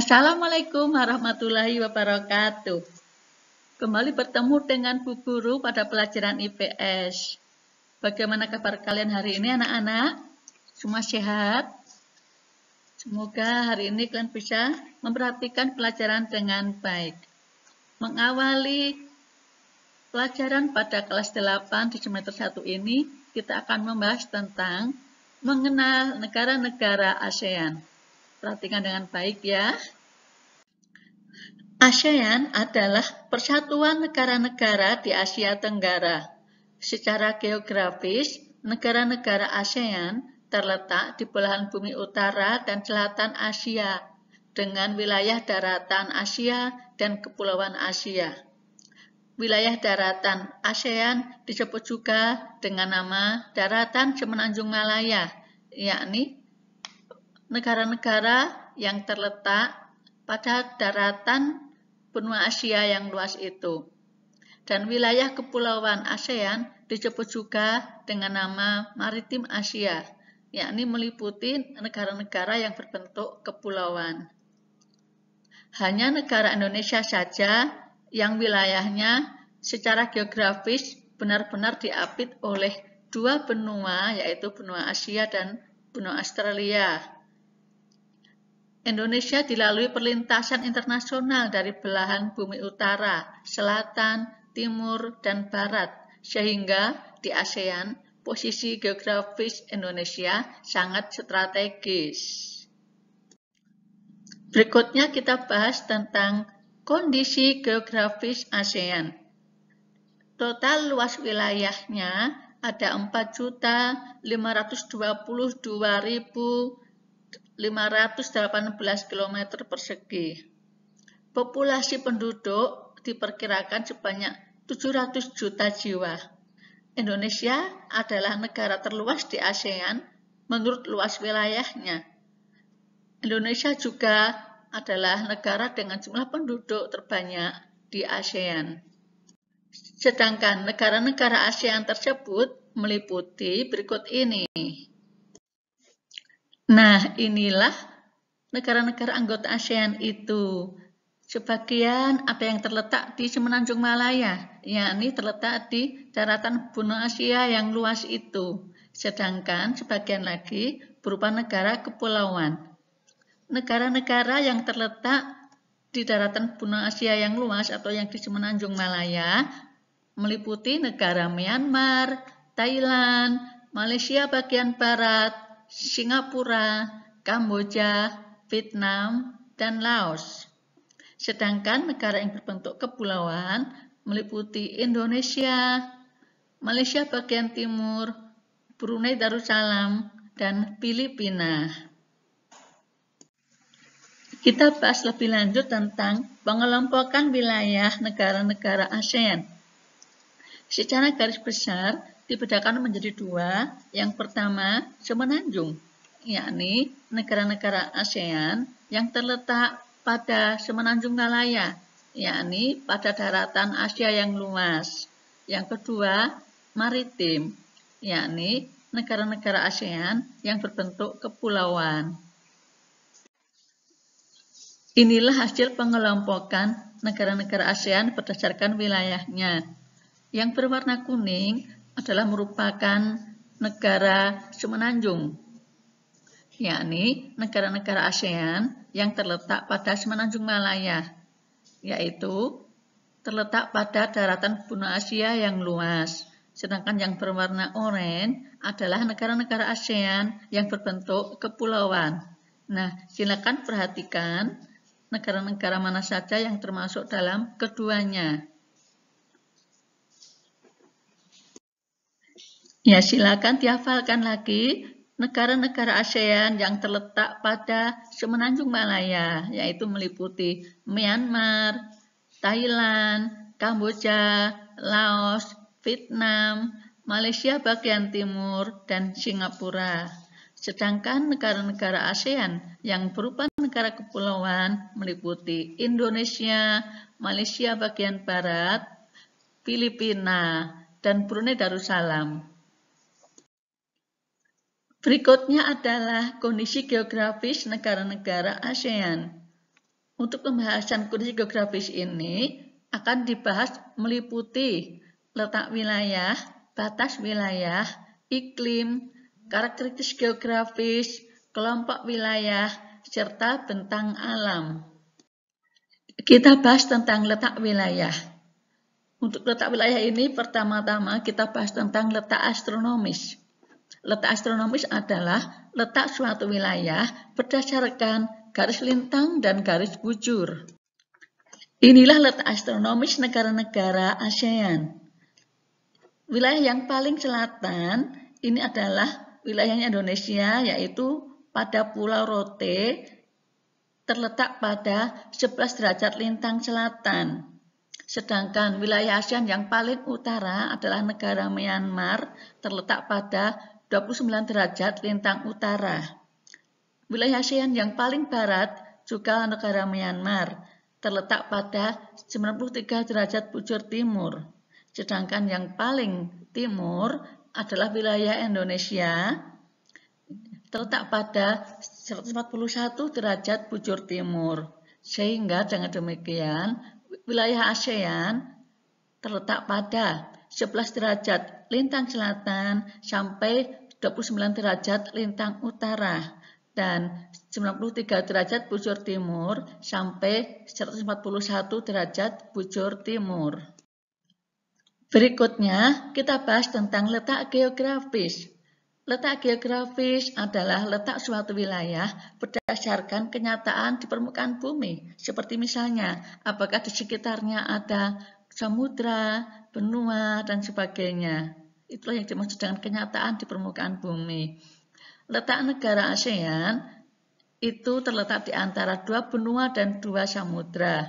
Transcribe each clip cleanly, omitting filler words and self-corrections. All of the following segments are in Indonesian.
Assalamualaikum warahmatullahi wabarakatuh. Kembali bertemu dengan Bu Guru pada pelajaran IPS. Bagaimana kabar kalian hari ini anak-anak? Semua sehat? Semoga hari ini kalian bisa memperhatikan pelajaran dengan baik. Mengawali pelajaran pada kelas 8 di semester 1 ini, kita akan membahas tentang mengenal negara-negara ASEAN. Perhatikan dengan baik ya. ASEAN adalah persatuan negara-negara di Asia Tenggara. Secara geografis, negara-negara ASEAN terletak di belahan bumi utara dan selatan Asia, dengan wilayah daratan Asia dan kepulauan Asia. Wilayah daratan ASEAN disebut juga dengan nama daratan Semenanjung Malaya, yakni negara-negara yang terletak pada daratan benua Asia yang luas itu. Dan wilayah kepulauan ASEAN disebut juga dengan nama Maritim Asia, yakni meliputi negara-negara yang berbentuk kepulauan. Hanya negara Indonesia saja yang wilayahnya secara geografis benar-benar diapit oleh dua benua, yaitu benua Asia dan benua Australia. Indonesia dilalui perlintasan internasional dari belahan bumi utara, selatan, timur, dan barat, sehingga di ASEAN posisi geografis Indonesia sangat strategis. Berikutnya kita bahas tentang kondisi geografis ASEAN. Total luas wilayahnya ada 4.522.518 km persegi. Populasi penduduk diperkirakan sebanyak 700 juta jiwa. Indonesia adalah negara terluas di ASEAN menurut luas wilayahnya. Indonesia juga adalah negara dengan jumlah penduduk terbanyak di ASEAN. Sedangkan negara-negara ASEAN tersebut meliputi berikut ini. Nah, inilah negara-negara anggota ASEAN itu. Sebagian ada yang terletak di Semenanjung Malaya, yakni terletak di daratan benua Asia yang luas itu. Sedangkan sebagian lagi berupa negara kepulauan. Negara-negara yang terletak di daratan benua Asia yang luas atau yang di Semenanjung Malaya meliputi negara Myanmar, Thailand, Malaysia bagian barat, Singapura, Kamboja, Vietnam, dan Laos. Sedangkan negara yang berbentuk kepulauan meliputi Indonesia, Malaysia bagian timur, Brunei Darussalam, dan Filipina. Kita bahas lebih lanjut tentang pengelompokan wilayah negara-negara ASEAN. Secara garis besar dibedakan menjadi dua. Yang pertama, semenanjung, yakni negara-negara ASEAN yang terletak pada Semenanjung Malaya, yakni pada daratan Asia yang luas. Yang kedua, maritim, yakni negara-negara ASEAN yang berbentuk kepulauan. Inilah hasil pengelompokan negara-negara ASEAN berdasarkan wilayahnya. Yang berwarna kuning adalah merupakan negara semenanjung, yakni negara-negara ASEAN yang terletak pada Semenanjung Malaya, yaitu terletak pada daratan benua Asia yang luas. Sedangkan yang berwarna oranye adalah negara-negara ASEAN yang berbentuk kepulauan. Nah, silakan perhatikan negara-negara mana saja yang termasuk dalam keduanya. Ya, silakan dihafalkan lagi negara-negara ASEAN yang terletak pada Semenanjung Malaya, yaitu meliputi Myanmar, Thailand, Kamboja, Laos, Vietnam, Malaysia bagian timur, dan Singapura. Sedangkan negara-negara ASEAN yang berupa negara kepulauan meliputi Indonesia, Malaysia bagian barat, Filipina, dan Brunei Darussalam. Berikutnya adalah kondisi geografis negara-negara ASEAN. Untuk pembahasan kondisi geografis ini akan dibahas meliputi letak wilayah, batas wilayah, iklim, karakteristik geografis, kelompok wilayah, serta bentang alam. Kita bahas tentang letak wilayah. Untuk letak wilayah ini pertama-tama kita bahas tentang letak astronomis. Letak astronomis adalah letak suatu wilayah berdasarkan garis lintang dan garis bujur. Inilah letak astronomis negara-negara ASEAN. Wilayah yang paling selatan ini adalah wilayahnya Indonesia, yaitu pada Pulau Rote, terletak pada 11 derajat lintang selatan. Sedangkan wilayah ASEAN yang paling utara adalah negara Myanmar, terletak pada 29 derajat lintang utara. Wilayah ASEAN yang paling barat juga negara Myanmar, terletak pada 93 derajat bujur timur. Sedangkan yang paling timur adalah wilayah Indonesia, terletak pada 141 derajat bujur timur. Sehingga dengan demikian, wilayah ASEAN terletak pada 11 derajat lintang selatan sampai 29 derajat lintang utara dan 93 derajat bujur timur sampai 141 derajat bujur timur. Berikutnya kita bahas tentang letak geografis. Letak geografis adalah letak suatu wilayah berdasarkan kenyataan di permukaan bumi, seperti misalnya apakah di sekitarnya ada samudra, benua, dan sebagainya. Itulah yang dimaksud dengan kenyataan di permukaan bumi. Letak negara ASEAN itu terletak di antara 2 benua dan 2 samudra.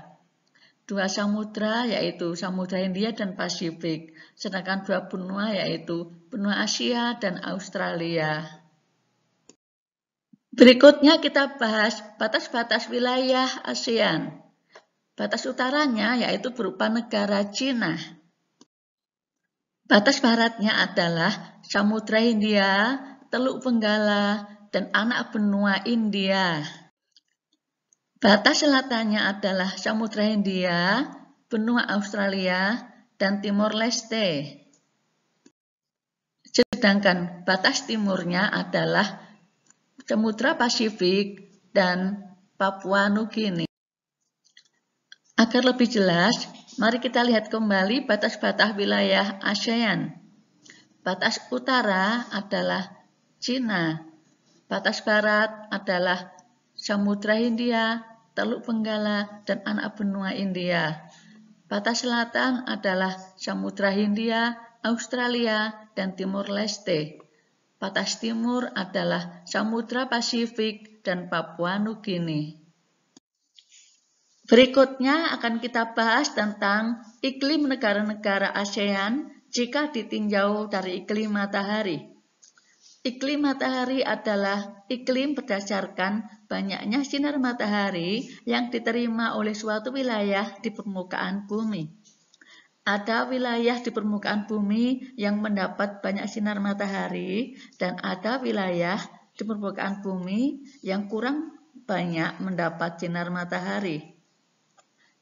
2 samudra yaitu Samudra Hindia dan Pasifik, sedangkan 2 benua yaitu benua Asia dan Australia. Berikutnya kita bahas batas-batas wilayah ASEAN. Batas utaranya yaitu berupa negara Cina. Batas baratnya adalah Samudra Hindia, Teluk Benggala, dan anak benua India. Batas selatannya adalah Samudra Hindia, benua Australia, dan Timor Leste. Sedangkan batas timurnya adalah Samudra Pasifik dan Papua Nugini. Agar lebih jelas, mari kita lihat kembali batas-batas wilayah ASEAN. Batas utara adalah Cina, batas barat adalah Samudra Hindia, Teluk Benggala, dan anak benua India. Batas selatan adalah Samudra Hindia, Australia, dan Timor Leste. Batas timur adalah Samudra Pasifik dan Papua Nugini. Berikutnya akan kita bahas tentang iklim negara-negara ASEAN jika ditinjau dari iklim matahari. Iklim matahari adalah iklim berdasarkan banyaknya sinar matahari yang diterima oleh suatu wilayah di permukaan bumi. Ada wilayah di permukaan bumi yang mendapat banyak sinar matahari dan ada wilayah di permukaan bumi yang kurang banyak mendapat sinar matahari.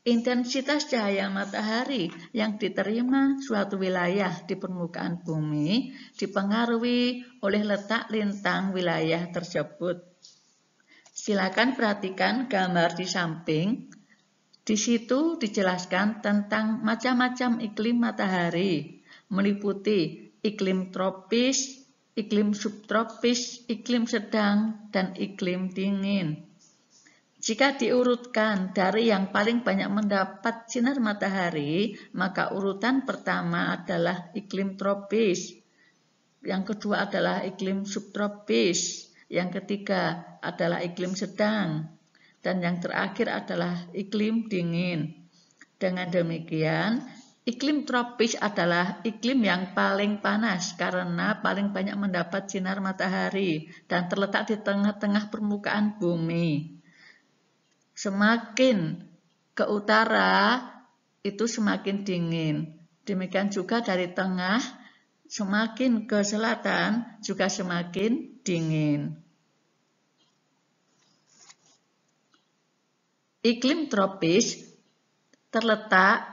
Intensitas cahaya matahari yang diterima suatu wilayah di permukaan bumi dipengaruhi oleh letak lintang wilayah tersebut. Silakan perhatikan gambar di samping. Di situ dijelaskan tentang macam-macam iklim matahari, meliputi iklim tropis, iklim subtropis, iklim sedang, dan iklim dingin. Jika diurutkan dari yang paling banyak mendapat sinar matahari, maka urutan pertama adalah iklim tropis, yang kedua adalah iklim subtropis, yang ketiga adalah iklim sedang, dan yang terakhir adalah iklim dingin. Dengan demikian, iklim tropis adalah iklim yang paling panas karena paling banyak mendapat sinar matahari dan terletak di tengah-tengah permukaan bumi. Semakin ke utara itu semakin dingin. Demikian juga dari tengah, semakin ke selatan juga semakin dingin. Iklim tropis terletak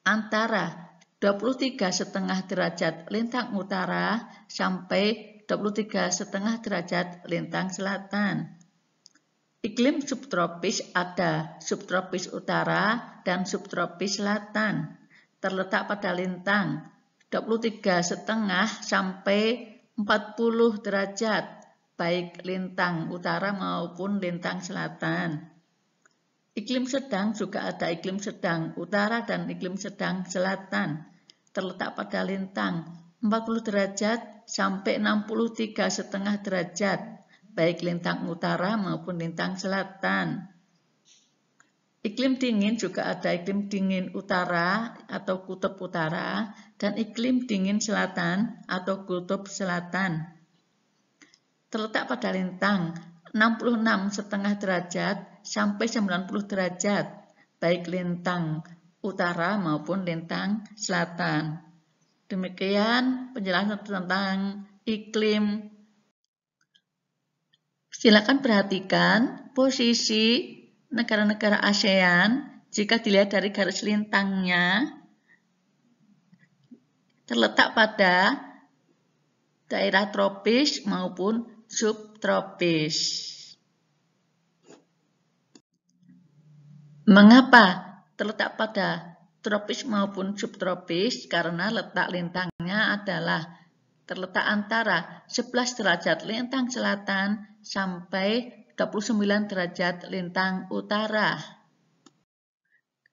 antara 23,5 derajat lintang utara sampai 23,5 derajat lintang selatan. Iklim subtropis ada subtropis utara dan subtropis selatan. Terletak pada lintang 23,5 sampai 40 derajat, baik lintang utara maupun lintang selatan. Iklim sedang juga ada iklim sedang utara dan iklim sedang selatan. Terletak pada lintang 40 derajat sampai 63,5 derajat, baik lintang utara maupun lintang selatan. Iklim dingin juga ada iklim dingin utara atau kutub utara dan iklim dingin selatan atau kutub selatan. Terletak pada lintang 66,5 derajat sampai 90 derajat, baik lintang utara maupun lintang selatan. Demikian penjelasan tentang iklim. Silakan perhatikan posisi negara-negara ASEAN jika dilihat dari garis lintangnya terletak pada daerah tropis maupun subtropis. Mengapa terletak pada tropis maupun subtropis? Karena letak lintangnya adalah terletak antara 11 derajat lintang selatan sampai 29 derajat lintang utara.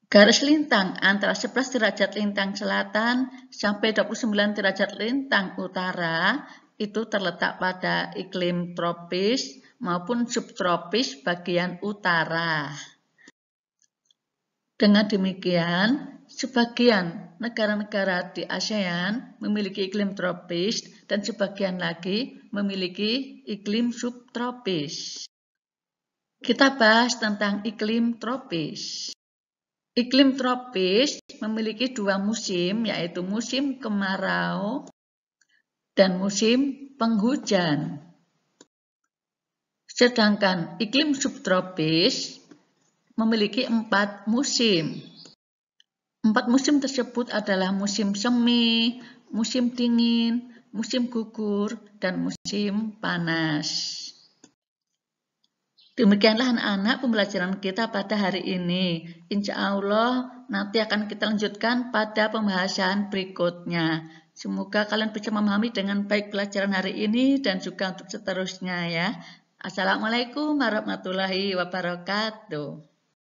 Garis lintang antara 11 derajat lintang selatan sampai 29 derajat lintang utara itu terletak pada iklim tropis maupun subtropis bagian utara. Dengan demikian, sebagian negara-negara di ASEAN memiliki iklim tropis dan sebagian lagi memiliki iklim subtropis. Kita bahas tentang iklim tropis. Iklim tropis memiliki dua musim, yaitu musim kemarau dan musim penghujan. Sedangkan iklim subtropis memiliki 4 musim. 4 musim tersebut adalah musim semi, musim dingin, musim gugur, dan musim panas. Demikianlah anak-anak pembelajaran kita pada hari ini. Insya Allah nanti akan kita lanjutkan pada pembahasan berikutnya. Semoga kalian bisa memahami dengan baik pelajaran hari ini dan juga untuk seterusnya ya. Assalamualaikum warahmatullahi wabarakatuh.